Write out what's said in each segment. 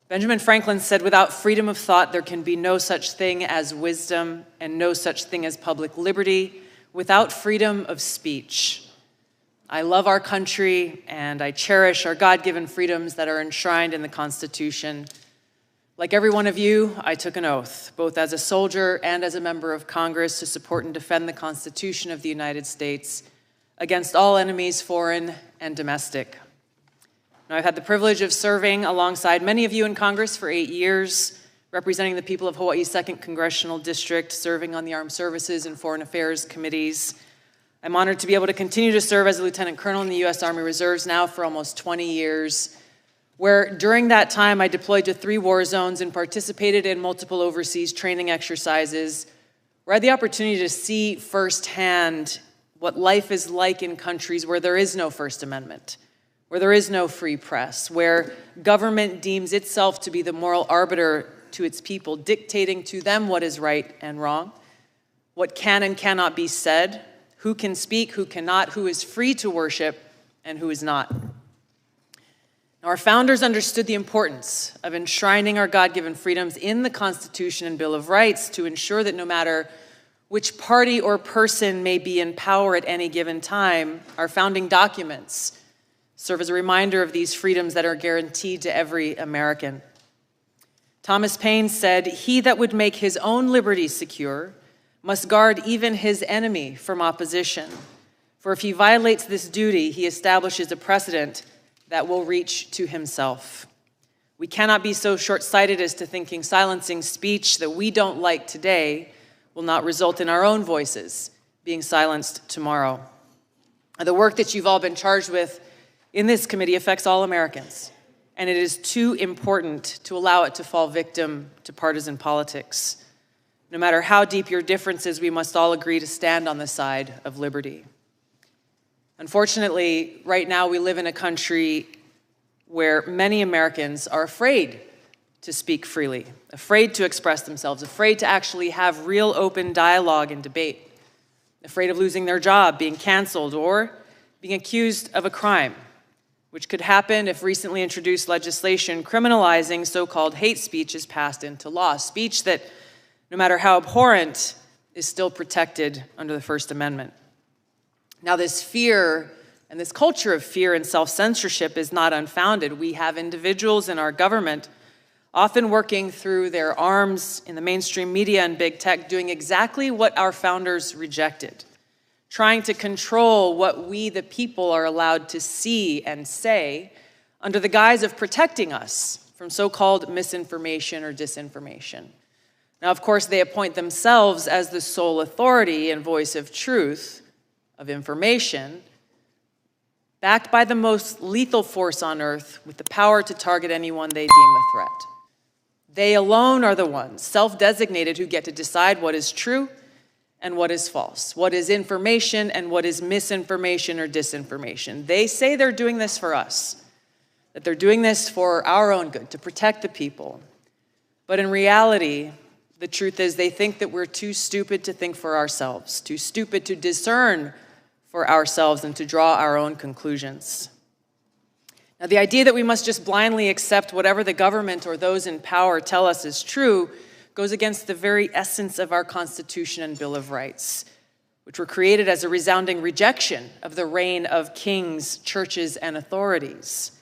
Benjamin Franklin said, "Without freedom of thought, there can be no such thing as wisdom and no such thing as public liberty without freedom of speech." I love our country and I cherish our God-given freedoms that are enshrined in the Constitution. Like every one of you, I took an oath, both as a soldier and as a member of Congress, to support and defend the Constitution of the United States against all enemies, foreign and domestic. Now, I've had the privilege of serving alongside many of you in Congress for 8 years, representing the people of Hawaii's 2nd Congressional District, serving on the Armed Services and Foreign Affairs committees. I'm honored to be able to continue to serve as a Lieutenant Colonel in the U.S. Army Reserves now for almost 20 years, where during that time I deployed to 3 war zones and participated in multiple overseas training exercises, where I had the opportunity to see firsthand what life is like in countries where there is no First Amendment, where there is no free press, where government deems itself to be the moral arbiter to its people, dictating to them what is right and wrong, what can and cannot be said, who can speak, who cannot, who is free to worship, and who is not. Now, our founders understood the importance of enshrining our God-given freedoms in the Constitution and Bill of Rights to ensure that no matter which party or person may be in power at any given time, our founding documents serve as a reminder of these freedoms that are guaranteed to every American. Thomas Paine said, "He that would make his own liberty secure must guard even his enemy from opposition. For if he violates this duty, he establishes a precedent that will reach to himself." We cannot be so short-sighted as to thinking silencing speech that we don't like today will not result in our own voices being silenced tomorrow. The work that you've all been charged with in this committee affects all Americans, and it is too important to allow it to fall victim to partisan politics. No matter how deep your differences, we must all agree to stand on the side of liberty. Unfortunately, right now we live in a country where many Americans are afraid to speak freely, afraid to express themselves, afraid to actually have real open dialogue and debate, afraid of losing their job, being canceled, or being accused of a crime, which could happen if recently introduced legislation criminalizing so-called hate speech is passed into law, speech that, no matter how abhorrent, is still protected under the First Amendment. Now, this fear and this culture of fear and self-censorship is not unfounded. We have individuals in our government often working through their arms in the mainstream media and big tech, doing exactly what our founders rejected, trying to control what we, the people, are allowed to see and say under the guise of protecting us from so-called misinformation or disinformation. Now, of course, they appoint themselves as the sole authority and voice of truth, of information, backed by the most lethal force on earth with the power to target anyone they deem a threat. They alone are the ones, self-designated, who get to decide what is true and what is false, what is information and what is misinformation or disinformation. They say they're doing this for us, that they're doing this for our own good, to protect the people. But in reality, the truth is they think that we're too stupid to think for ourselves, too stupid to discern for ourselves and to draw our own conclusions. Now, the idea that we must just blindly accept whatever the government or those in power tell us is true goes against the very essence of our Constitution and Bill of Rights, which were created as a resounding rejection of the reign of kings, churches, and authorities.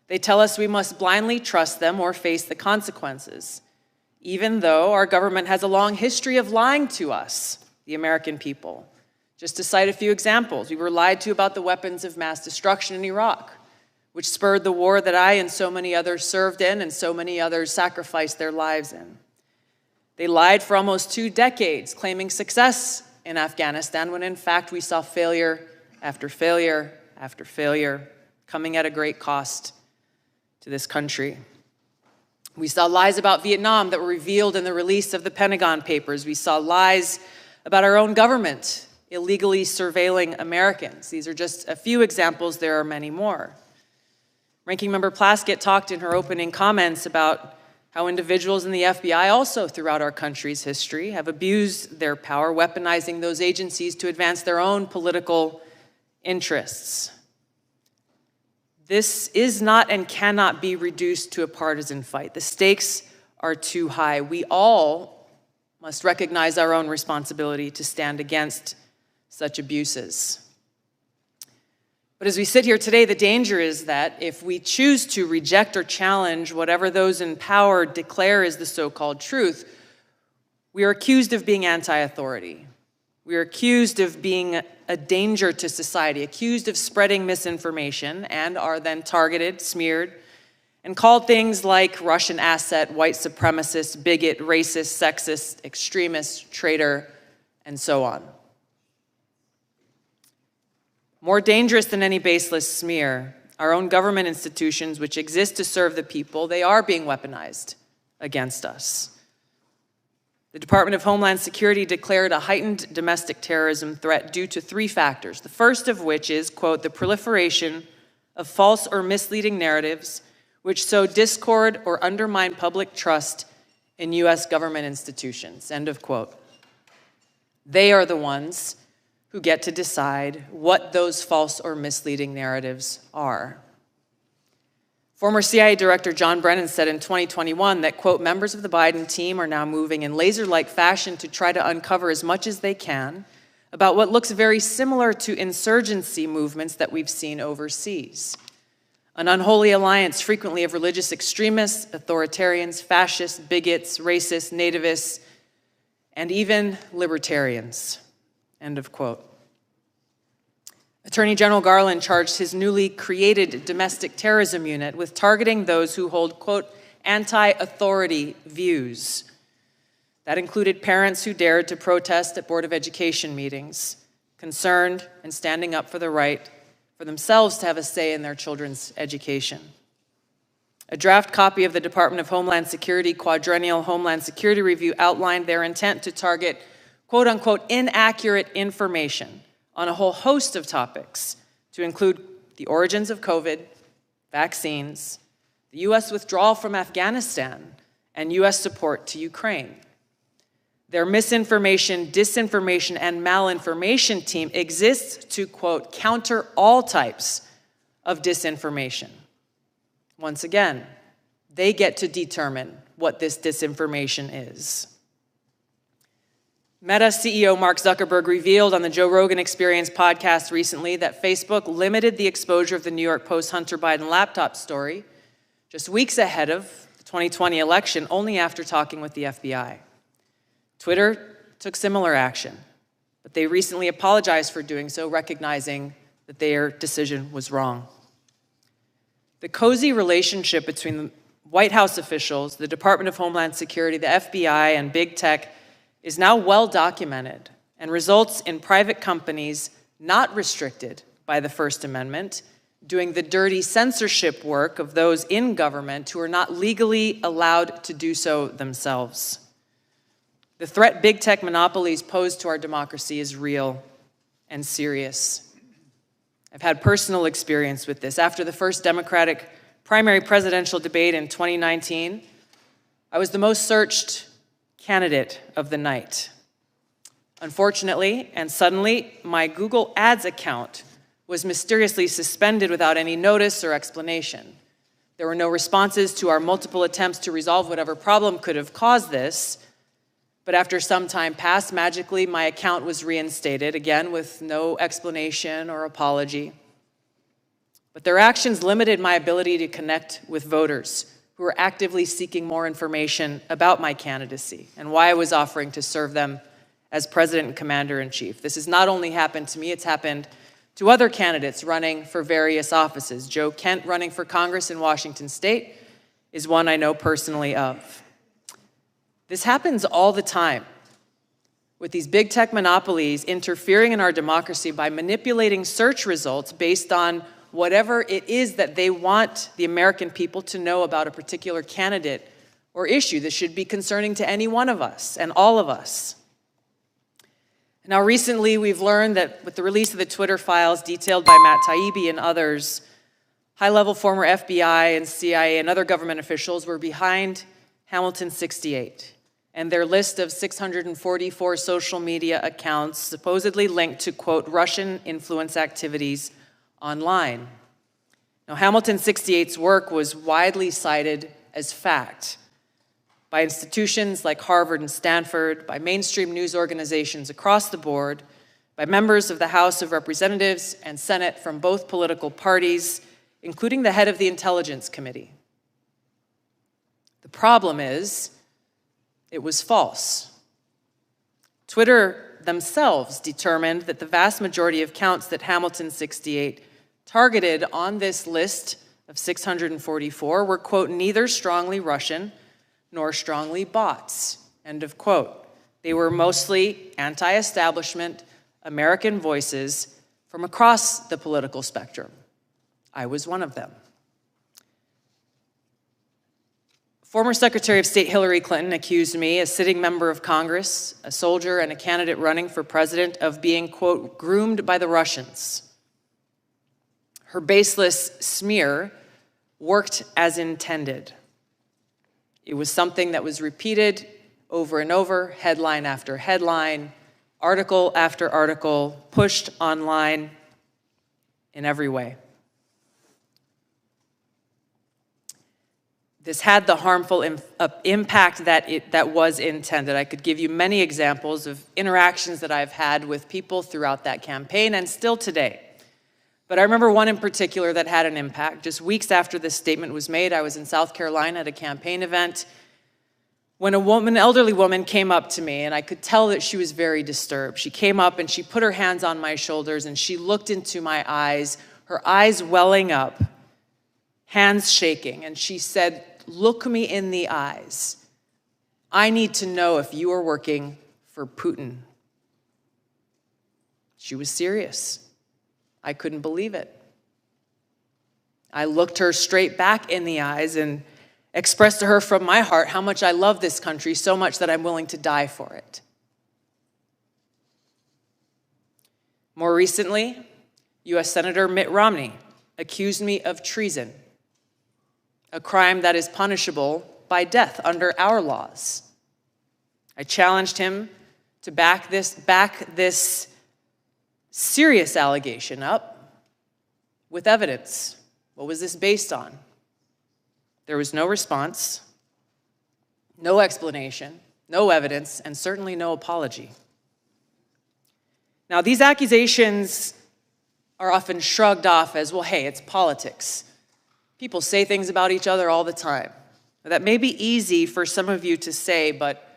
They tell us we must blindly trust them or face the consequences, even though our government has a long history of lying to us, the American people. Just to cite a few examples, we were lied to about the weapons of mass destruction in Iraq, which spurred the war that I and so many others served in and so many others sacrificed their lives in. They lied for almost 2 decades, claiming success in Afghanistan, when in fact we saw failure after failure after failure, coming at a great cost to this country. We saw lies about Vietnam that were revealed in the release of the Pentagon Papers. We saw lies about our own government illegally surveilling Americans. These are just a few examples. There are many more. Ranking Member Plaskett talked in her opening comments about how individuals in the FBI also throughout our country's history have abused their power, weaponizing those agencies to advance their own political interests. This is not and cannot be reduced to a partisan fight. The stakes are too high. We all must recognize our own responsibility to stand against such abuses. But as we sit here today, the danger is that if we choose to reject or challenge whatever those in power declare is the so-called truth, we are accused of being anti-authority. We are accused of being a danger to society, accused of spreading misinformation, and are then targeted, smeared, and called things like Russian asset, white supremacist, bigot, racist, sexist, extremist, traitor, and so on. More dangerous than any baseless smear, our own government institutions, which exist to serve the people, they are being weaponized against us. The Department of Homeland Security declared a heightened domestic terrorism threat due to 3 factors, the first of which is, quote, the proliferation of false or misleading narratives which sow discord or undermine public trust in U.S. government institutions, end of quote. They are the ones who get to decide what those false or misleading narratives are. Former CIA Director John Brennan said in 2021 that, quote, members of the Biden team are now moving in laser-like fashion to try to uncover as much as they can about what looks very similar to insurgency movements that we've seen overseas. An unholy alliance frequently of religious extremists, authoritarians, fascists, bigots, racists, nativists, and even libertarians, end of quote. Attorney General Garland charged his newly created domestic terrorism unit with targeting those who hold, quote, anti-authority views. That included parents who dared to protest at Board of Education meetings, concerned and standing up for the right for themselves to have a say in their children's education. A draft copy of the Department of Homeland Security Quadrennial Homeland Security Review outlined their intent to target, quote unquote, inaccurate information on a whole host of topics, to include the origins of COVID, vaccines, the U.S. withdrawal from Afghanistan, and U.S. support to Ukraine. Their misinformation, disinformation, and malinformation team exists to, quote, counter all types of disinformation. Once again, they get to determine what this disinformation is. Meta CEO Mark Zuckerberg revealed on the Joe Rogan Experience podcast recently that Facebook limited the exposure of the New York Post Hunter Biden laptop story just weeks ahead of the 2020 election, only after talking with the FBI. Twitter took similar action, but they recently apologized for doing so, recognizing that their decision was wrong. The cozy relationship between White House officials, the Department of Homeland Security, the FBI, and big tech is now well documented and results in private companies not restricted by the First Amendment doing the dirty censorship work of those in government who are not legally allowed to do so themselves. The threat big tech monopolies pose to our democracy is real and serious. I've had personal experience with this. After the first Democratic primary presidential debate in 2019, I was the most searched candidate of the night. Unfortunately, and suddenly, my Google Ads account was mysteriously suspended without any notice or explanation. There were no responses to our multiple attempts to resolve whatever problem could have caused this, but after some time passed, magically, my account was reinstated, again with no explanation or apology. But their actions limited my ability to connect with voters who were actively seeking more information about my candidacy and why I was offering to serve them as President and Commander-in-Chief. This has not only happened to me, it's happened to other candidates running for various offices. Joe Kent, running for Congress in Washington State, is one I know personally of. This happens all the time, with these big tech monopolies interfering in our democracy by manipulating search results based on whatever it is that they want the American people to know about a particular candidate or issue that should be concerning to any one of us and all of us. Now, recently, we've learned that with the release of the Twitter files detailed by Matt Taibbi and others, high-level former FBI and CIA and other government officials were behind Hamilton 68 and their list of 644 social media accounts supposedly linked to, quote, Russian influence activities online. Now, Hamilton 68's work was widely cited as fact by institutions like Harvard and Stanford, by mainstream news organizations across the board, by members of the House of Representatives and Senate from both political parties, including the head of the Intelligence Committee. The problem is, it was false. Twitter themselves determined that the vast majority of counts that Hamilton 68 targeted on this list of 644 were, quote, neither strongly Russian nor strongly bots, end of quote. They were mostly anti-establishment American voices from across the political spectrum. I was one of them. Former Secretary of State Hillary Clinton accused me, a sitting member of Congress, a soldier, and a candidate running for president, of being, quote, groomed by the Russians. Her baseless smear worked as intended. It was something that was repeated over and over, headline after headline, article after article, pushed online in every way. This had the harmful impact that was intended. I could give you many examples of interactions that I've had with people throughout that campaign and still today. But I remember one in particular that had an impact. Just weeks after this statement was made, I was in South Carolina at a campaign event when an elderly woman came up to me, and I could tell that she was very disturbed. She came up and she put her hands on my shoulders and she looked into my eyes, her eyes welling up, hands shaking, and she said, "Look me in the eyes. I need to know if you are working for Putin." She was serious. I couldn't believe it. I looked her straight back in the eyes and expressed to her from my heart how much I love this country, so much that I'm willing to die for it. More recently, U.S. Senator Mitt Romney accused me of treason, a crime that is punishable by death under our laws. I challenged him to back this serious allegation up with evidence. What was this based on? There was no response, no explanation, no evidence, and certainly no apology. Now, these accusations are often shrugged off as, well, hey, it's politics. People say things about each other all the time. That may be easy for some of you to say, but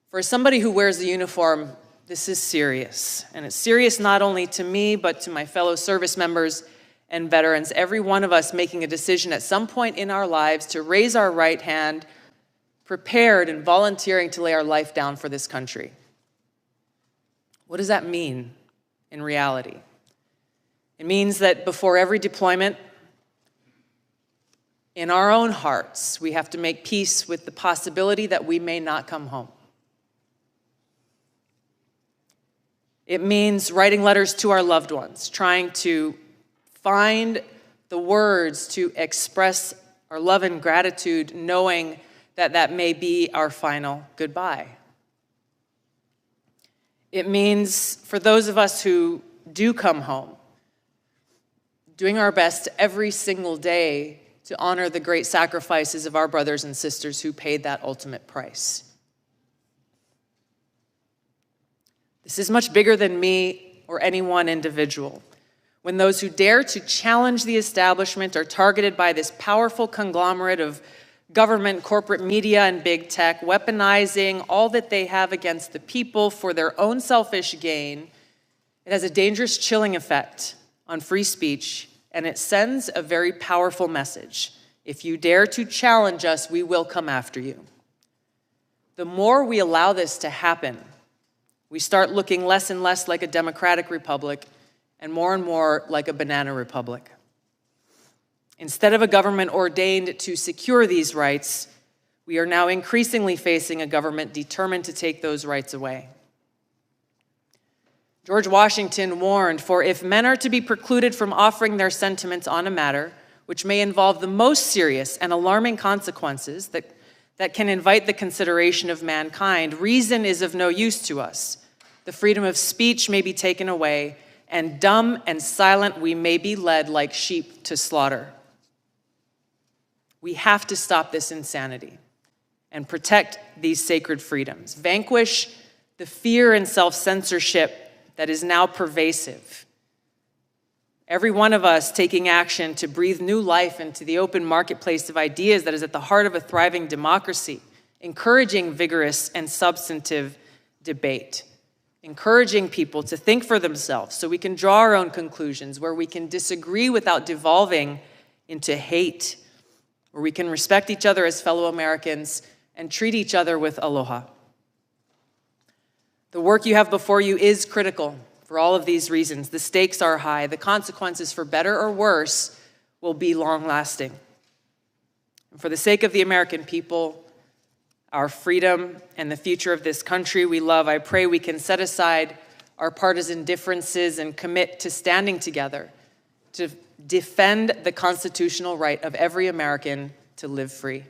for somebody who wears the uniform, this is serious. And it's serious not only to me, but to my fellow service members and veterans, every one of us making a decision at some point in our lives to raise our right hand, prepared and volunteering to lay our life down for this country. What does that mean in reality? It means that before every deployment, in our own hearts, we have to make peace with the possibility that we may not come home. It means writing letters to our loved ones, trying to find the words to express our love and gratitude, knowing that that may be our final goodbye. It means, for those of us who do come home, doing our best every single day to honor the great sacrifices of our brothers and sisters who paid that ultimate price. This is much bigger than me or any one individual. When those who dare to challenge the establishment are targeted by this powerful conglomerate of government, corporate media, and big tech, weaponizing all that they have against the people for their own selfish gain, it has a dangerous chilling effect on free speech, and it sends a very powerful message. If you dare to challenge us, we will come after you. The more we allow this to happen, we start looking less and less like a democratic republic and more like a banana republic. Instead of a government ordained to secure these rights, we are now increasingly facing a government determined to take those rights away. George Washington warned, "For if men are to be precluded from offering their sentiments on a matter which may involve the most serious and alarming consequences that can invite the consideration of mankind, reason is of no use to us. The freedom of speech may be taken away, and dumb and silent we may be led like sheep to slaughter. We have to stop this insanity and protect these sacred freedoms. Vanquish the fear and self-censorship that is now pervasive. Every one of us taking action to breathe new life into the open marketplace of ideas that is at the heart of a thriving democracy, encouraging vigorous and substantive debate, encouraging people to think for themselves so we can draw our own conclusions, where we can disagree without devolving into hate, where we can respect each other as fellow Americans and treat each other with aloha. The work you have before you is critical for all of these reasons. The stakes are high. The consequences, for better or worse, will be long-lasting. And for the sake of the American people, our freedom, and the future of this country we love, I pray we can set aside our partisan differences and commit to standing together to defend the constitutional right of every American to live free.